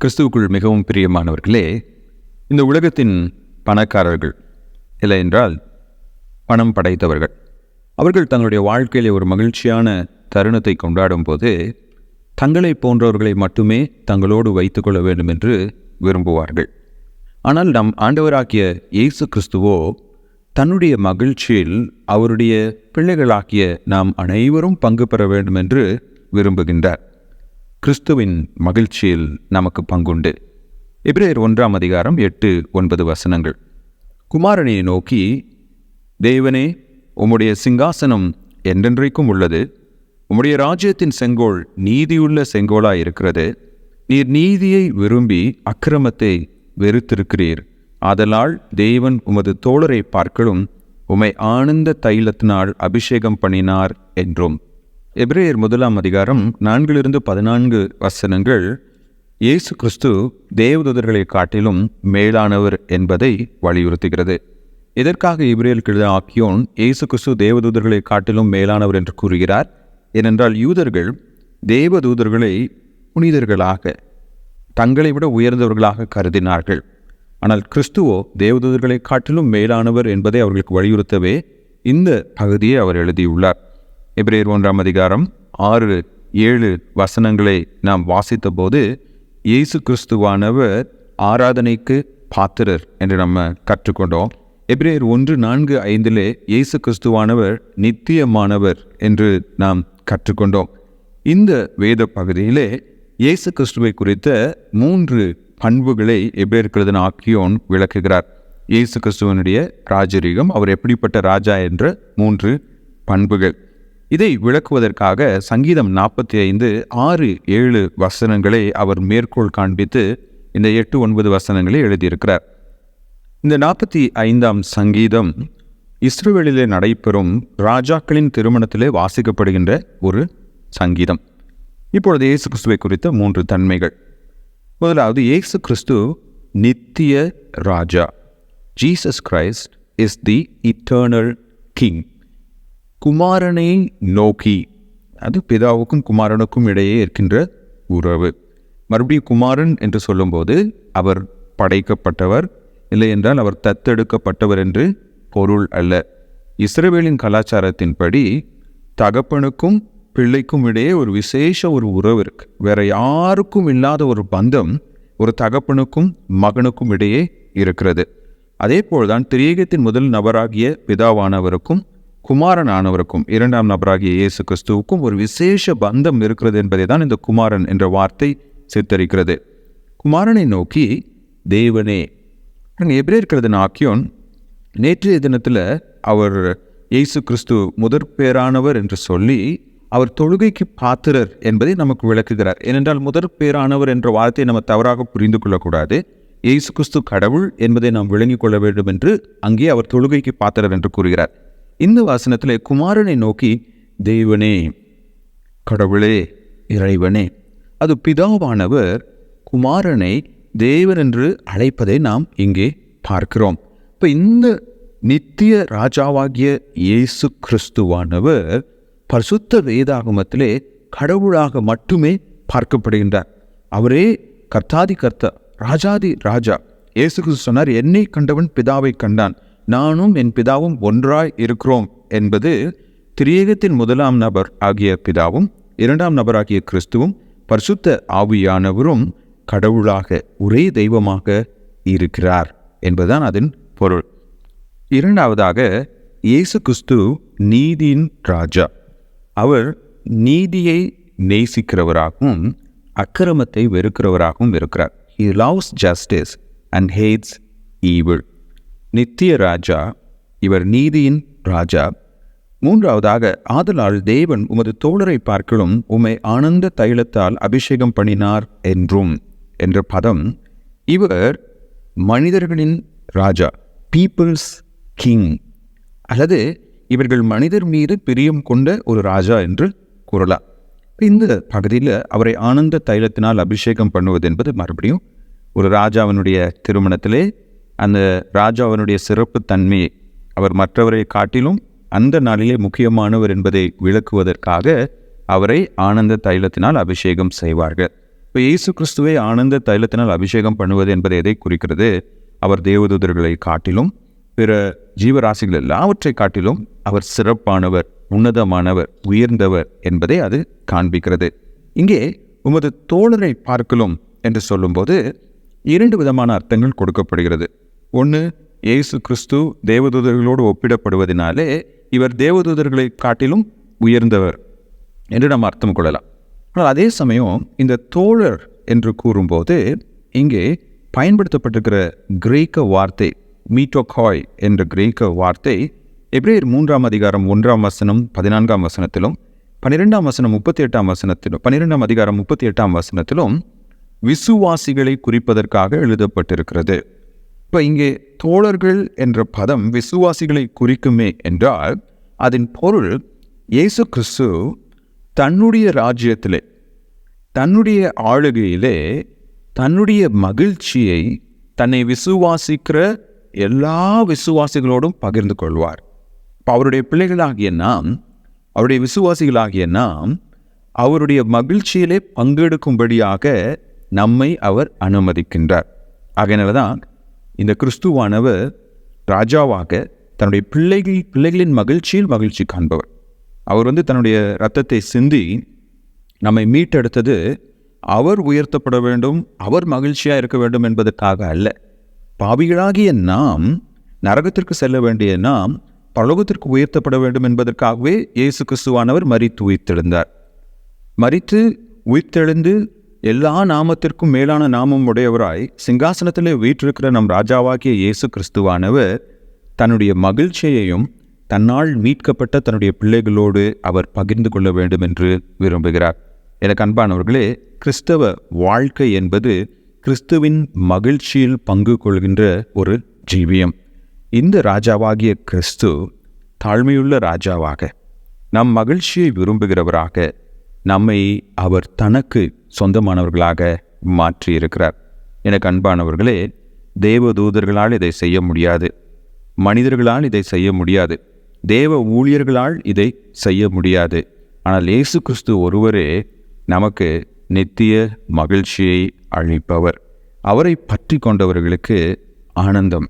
கிறிஸ்துவுக்குள் மிகவும் பிரியமானவர்களே, இந்த உலகத்தின் பணக்காரர்கள் இல்லை என்றால் பணம் படைத்தவர்கள், அவர்கள் தங்களுடைய வாழ்க்கையிலே ஒரு மகிழ்ச்சியான தருணத்தை கொண்டாடும் போது தங்களை போன்றவர்களை மட்டுமே தங்களோடு வைத்துக்கொள்ள வேண்டும் என்று விரும்புவார்கள். ஆனால் நம் ஆண்டவராகிய இயேசு கிறிஸ்துவோ தன்னுடைய மகிழ்ச்சியில் அவருடைய பிள்ளைகளாகிய நாம் அனைவரும் பங்கு பெற வேண்டும் என்று விரும்புகின்றார். கிறிஸ்துவின் மகிழ்ச்சியில் நமக்கு பங்குண்டு. எபிரேயர் 1 அதிகாரம் 8-9 வசனங்கள். குமாரனை நோக்கி, தேவனே, உம்முடைய சிங்காசனம் என்றென்றைக்கும் உள்ளது, உம்முடைய ராஜ்யத்தின் செங்கோல் நீதியுள்ள செங்கோலாய் இருக்கிறது. நீர் நீதியை விரும்பி அக்கிரமத்தை வெறுத்திருக்கிறீர். ஆதலால் தேவன் உமது தோழரை பார்க்கலும் உம்மை ஆனந்த தைலத்தினால் அபிஷேகம் பண்ணினார் என்றும். எபிரேயர் 1 அதிகாரம் 4-14 வசனங்கள் இயேசு கிறிஸ்து தேவதூதர்களை காட்டிலும் மேலானவர் என்பதை வலியுறுத்துகிறது. இதற்காக எபிரேயருக்கு எழுதின ஆக்கியோன் இயேசு கிறிஸ்து தேவதூதர்களை காட்டிலும் மேலானவர் என்று கூறுகிறார். ஏனென்றால் யூதர்கள் தேவதூதர்களை புனிதர்களாக, தங்களை விட உயர்ந்தவர்களாக கருதினார்கள். ஆனால் கிறிஸ்துவோ தேவதூதர்களை காட்டிலும் மேலானவர் என்பதை அவர்களுக்கு வலியுறுத்தவே இந்த பகுதியை அவர் எழுதியுள்ளார். எபிரேயர் 1 அதிகாரம் 6-7 வசனங்களை நாம் வாசித்த போது இயேசு கிறிஸ்துவானவர் ஆராதனைக்கு பாத்திரர் என்று நம்ம கற்றுக்கொண்டோம். எபிரேயர் 1:4-5 இயேசு கிறிஸ்துவானவர் நித்தியமானவர் என்று நாம் கற்றுக்கொண்டோம். இந்த வேத பகுதியிலே இயேசு கிறிஸ்துவை குறித்த 3 பண்புகளை எபிரேயருக்கு எழுதின ஆக்கியோன் விளக்குகிறார். இயேசு கிறிஸ்துவனுடைய ராஜரீகம், அவர் எப்படிப்பட்ட ராஜா என்ற 3 பண்புகள். இதை விளக்குவதற்காக சங்கீதம் 45:6-7 வசனங்களை அவர் மேற்கோள் காண்பித்து இந்த 8-9 வசனங்களை எழுதியிருக்கிறார். இந்த 45ஆம் சங்கீதம் இஸ்ரவேலிலே நடைபெறும் ராஜாக்களின் திருமணத்திலே வாசிக்கப்படுகின்ற ஒரு சங்கீதம். இப்பொழுது இயேசு கிறிஸ்துவை குறித்த 3 தன்மைகள். முதலாவது, இயேசு கிறிஸ்து நித்திய ராஜா. Jesus Christ is the eternal king. குமாரனை நோக்கி, அது பிதாவுக்கும் குமாரனுக்கும் இடையே இருக்கின்ற உறவு. மறுபடியும் குமாரன் என்று சொல்லும்போது அவர் படைக்கப்பட்டவர், இல்லை என்றால் அவர் தத்தெடுக்கப்பட்டவர் என்று பொருள் அல்ல. இஸ்ரவேலின் கலாச்சாரத்தின்படி தகப்பனுக்கும் பிள்ளைக்கும் இடையே ஒரு விசேஷ ஒரு உறவு இருக்கு. வேற யாருக்கும் இல்லாத ஒரு பந்தம் ஒரு தகப்பனுக்கும் மகனுக்கும் இடையே இருக்கிறது. அதே போல்தான் திரியேகத்தின் முதல் நபராகிய பிதாவானவருக்கும் குமாரனானவருக்கும் 2ஆம் நபராகிய இயேசு கிறிஸ்துவுக்கும் ஒரு விசேஷ பந்தம் இருக்கிறது என்பதை தான் இந்த குமாரன் என்ற வார்த்தை சித்தரிக்கிறது. குமாரனை நோக்கி, தேவனே. எபிரேயருக்கு எழுதின ஆக்கியோன் நேற்றைய தினத்தில் அவர் இயேசு கிறிஸ்து முதற்பேரானவர் என்று சொல்லி அவர் தொழுகைக்கு பாத்திரர் என்பதை நமக்கு விளக்குகிறார். ஏனென்றால் முதற்பேரானவர் என்ற வார்த்தையை நம்ம தவறாக புரிந்து கொள்ளக்கூடாது. இயேசு கிறிஸ்து கடவுள் என்பதை நாம் விளங்கிக் கொள்ள வேண்டும் என்று அங்கே அவர் தொழுகைக்கு பாத்திரர் என்று கூறுகிறார். இந்த வசனத்திலே குமாரனை நோக்கி, தேவனே, கடவுளே, இறைவனே. அது பிதாவானவர் குமாரனை தேவன் என்று அழைப்பதை நாம் இங்கே பார்க்கிறோம். இப்போ இந்த நித்திய ராஜாவாகிய இயேசு கிறிஸ்துவானவர் பரிசுத்த வேதாகமத்திலே கடவுளாக மட்டுமே பார்க்கப்படுகின்றார். அவரே கர்த்தாதி கர்த்தா, ராஜாதி ராஜா. இயேசு கிறிஸ்து சொன்னார், என்னை கண்டவன் பிதாவை கண்டான், நானும் என் பிதாவும் ஒன்றாய் இருக்கிறோம் என்பது திரியேகத்தின் 1ஆம் நபர் ஆகிய பிதாவும் 2ஆம் நபராகிய கிறிஸ்துவும் பரிசுத்த ஆவியானவரும் கடவுளாக ஒரே தெய்வமாக இருக்கிறார் என்பதுதான் அதன் பொருள். 2வதாக, இயேசு கிறிஸ்து நீதியின் ராஜா. அவர் நீதியை நேசிக்கிறவராகவும் அக்கிரமத்தை வெறுக்கிறவராகவும் இருக்கிறார். He loves justice and hates evil. நித்திய ராஜா, இவர் நீதியின் ராஜா. 3வதாக, ஆதலால் தேவன் உமது தோழரை பார்க்கலும் உம்மை ஆனந்த தைலத்தால் அபிஷேகம் பண்ணினார் என்றும் என்ற பதம், இவர் மனிதர்களின் ராஜா, பீப்புள்ஸ் கிங், அல்லது இவர்கள் மனிதர் மீது பிரியம் கொண்ட ஒரு ராஜா என்று கூறலாம். இந்த பகுதியில் அவரை ஆனந்த தைலத்தினால் அபிஷேகம் பண்ணுவது என்பது மறுபடியும் ஒரு ராஜாவினுடைய திருமணத்திலே அந்த ராஜாவினுடைய சிறப்பு தன்மையை, அவர் மற்றவரை காட்டிலும் அந்த நாளிலே முக்கியமானவர் என்பதை விளக்குவதற்காக அவரை ஆனந்த தைலத்தினால் அபிஷேகம் செய்வார்கள். இப்போ இயேசு கிறிஸ்துவை ஆனந்த தைலத்தினால் அபிஷேகம் பண்ணுவது என்பது எதை குறிக்கிறது? அவர் தேவதூதர்களை காட்டிலும் பிற ஜீவராசிகள் எல்லாவற்றை காட்டிலும் அவர் சிறப்பானவர், உன்னதமானவர், உயர்ந்தவர் என்பதை அது காண்பிக்கிறது. இங்கே உமது தோழரை பார்க்கலும் என்று சொல்லும்போது 2 விதமான அர்த்தங்கள் கொடுக்கப்படுகிறது. ஒன்று, இயேசு கிறிஸ்து தேவதூதர்களோடு ஒப்பிடப்படுவதனாலே இவர் தேவதூதர்களை காட்டிலும் உயர்ந்தவர் என்று நாம் அர்த்தம் கொள்ளலாம். ஆனால் அதே சமயம் இந்த தோழர் என்று கூறும்போது இங்கே பயன்படுத்தப்பட்டிருக்கிற கிரேக்க வார்த்தை மீட்டோகாய் என்ற கிரேக்க வார்த்தை எபிரேயர் 3ஆம் அதிகாரம் 1ஆம் வசனம் 14ஆம் வசனத்திலும் 12ஆம் வசனம் 38ஆம் வசனத்திலும் 12ஆம் அதிகாரம் 38ஆம் வசனத்திலும் விசுவாசிகளை குறிப்பதற்காக எழுதப்பட்டிருக்கிறது. இப்போ இங்கே தோழர்கள் என்ற பதம் விசுவாசிகளை குறிக்குமே என்றால் அதன் பொருள் இயேசு கிறிஸ்து தன்னுடைய ராஜ்யத்திலே, தன்னுடைய ஆளுகையிலே, தன்னுடைய மகிழ்ச்சியை தன்னை விசுவாசிக்கிற எல்லா விசுவாசிகளோடும் பகிர்ந்து கொள்வார். இப்போ அவருடைய பிள்ளைகளாகிய நாம், அவருடைய விசுவாசிகளாகிய நாம் அவருடைய மகிழ்ச்சியிலே பங்கெடுக்கும்படியாக நம்மை அவர் அனுமதிக்கின்றார். ஆகையினால தான் இந்த கிறிஸ்துவானவர் ராஜாவாக தன்னுடைய பிள்ளைகளின் மகிழ்ச்சியில் மகிழ்ச்சி காண்பவர். அவர் தன்னுடைய இரத்தத்தை சிந்தி நம்மை மீட்டெடுத்தது அவர் உயர்த்தப்பட வேண்டும், அவர் மகிழ்ச்சியாக இருக்க வேண்டும் என்பதற்காக அல்ல. பாவிகளாகிய நாம், நரகத்திற்கு செல்ல வேண்டிய நாம் பரலோகத்திற்கு உயர்த்தப்பட வேண்டும் என்பதற்காகவே இயேசு கிறிஸ்துவானவர் மரித்து உயிர்த்தெழுந்தார். மரித்து உயிர்த்தெழுந்து எல்லா நாமத்திற்கும் மேலான நாமம் உடையவராய் சிங்காசனத்திலே வீற்றிருக்கிற நம் ராஜாவாகிய இயேசு கிறிஸ்துவானவர் தன்னுடைய மகிழ்ச்சியையும் தன்னால் மீட்கப்பட்ட தன்னுடைய பிள்ளைகளோடு அவர் பகிர்ந்து கொள்ள வேண்டும் என்று விரும்புகிறார். எனக்கு அன்பானவர்களே, கிறிஸ்தவ வாழ்க்கை என்பது கிறிஸ்துவின் மகிழ்ச்சியில் பங்கு கொள்கின்ற ஒரு ஜீவியம். இந்த ராஜாவாகிய கிறிஸ்து தாழ்மையுள்ள ராஜாவாக, நம் மகிழ்ச்சியை விரும்புகிறவராக, நம்மை அவர் தனக்கு சொந்தமானவர்களாக மாற்றியிருக்கிறார். எனக்கு அன்பானவர்களே, தேவதூதர்களால் இதை செய்ய முடியாது, மனிதர்களால் இதை செய்ய முடியாது, தேவ ஊழியர்களால் இதை செய்ய முடியாது. ஆனால் இயேசு கிறிஸ்து ஒருவரே நமக்கு நித்திய மகிழ்ச்சியை அளிப்பவர். அவரை பற்றி கொண்டவர்களுக்கு ஆனந்தம்,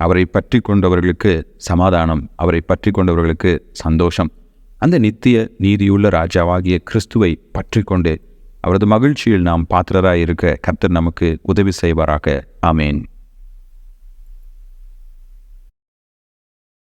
அவரை பற்றி கொண்டவர்களுக்கு சமாதானம், அவரை பற்றி கொண்டவர்களுக்கு சந்தோஷம். அந்த நித்திய நீதியுள்ள ராஜாவாகிய கிறிஸ்துவை பற்றி கொண்டு அவரது மகிழ்ச்சியில் நாம் பாத்திரராய் இருக்க கர்த்தர் நமக்கு உதவி செய்வாராக. ஆமேன்.